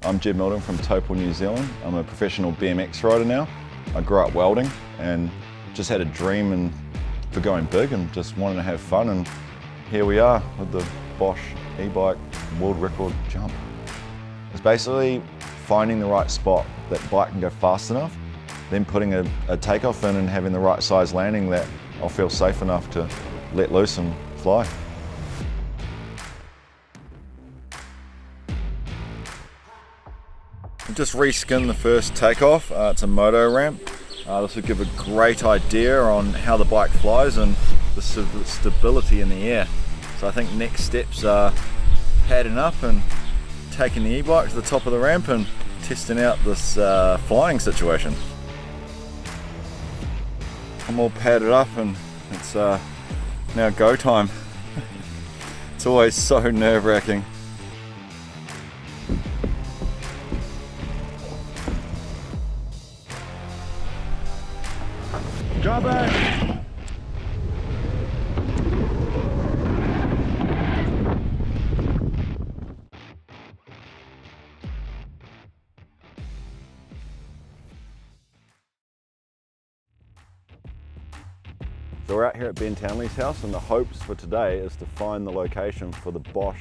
I'm Jed Mildon from Takeoff, New Zealand. I'm a professional BMX rider now. I grew up welding and just had a dream for going big and just wanted to have fun, and here we are with the Bosch eBike world record jump. It's basically finding the right spot that the bike can go fast enough, then putting a takeoff in and having the right size landing that I'll feel safe enough to let loose and fly. I've just reskinned the first Takeoff. It's a moto ramp. This will give a great idea on how the bike flies and the stability in the air. So I think next steps are padding up and taking the e-bike to the top of the ramp and testing out this flying situation. I'm all padded up and it's now go time. It's always so nerve-wracking. Drop it! So we're out here at Ben Townley's house, and the hopes for today is to find the location for the Bosch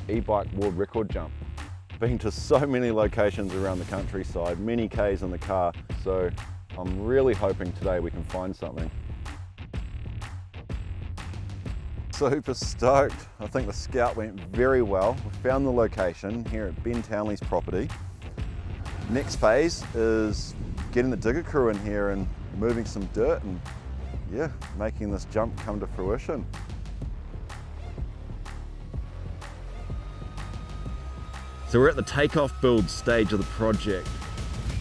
e-bike world record jump. Been to so many locations around the countryside, many Ks in the car, so I'm really hoping today we can find something. Super stoked. I think the scout went very well. We found the location here at Ben Townley's property. Next phase is getting the digger crew in here and moving some dirt and yeah, making this jump come to fruition. So we're at the takeoff build stage of the project.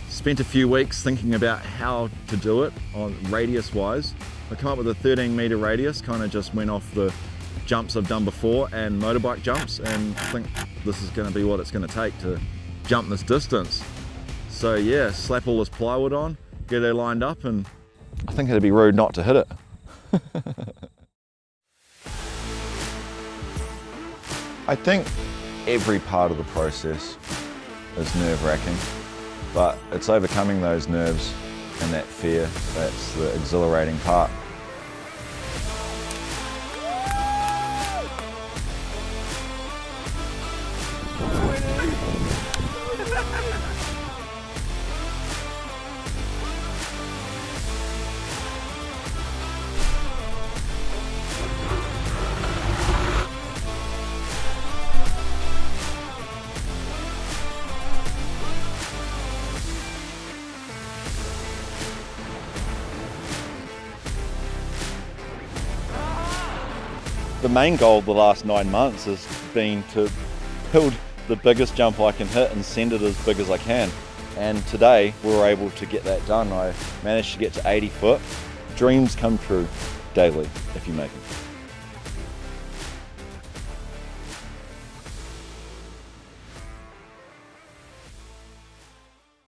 Spent a few weeks thinking about how to do it on radius wise. I came up with a 13-meter radius, kind of just went off the jumps I've done before and motorbike jumps, and I think this is going to be what it's going to take to jump this distance. So yeah, slap all this plywood on, get it lined up, and I think it'd be rude not to hit it. I think every part of the process is nerve-wracking, but it's overcoming those nerves and that fear that's the exhilarating part. The main goal of the last 9 months has been to build the biggest jump I can hit and send it as big as I can. And today we were able to get that done. I managed to get to 80 foot. Dreams come true daily if you make them.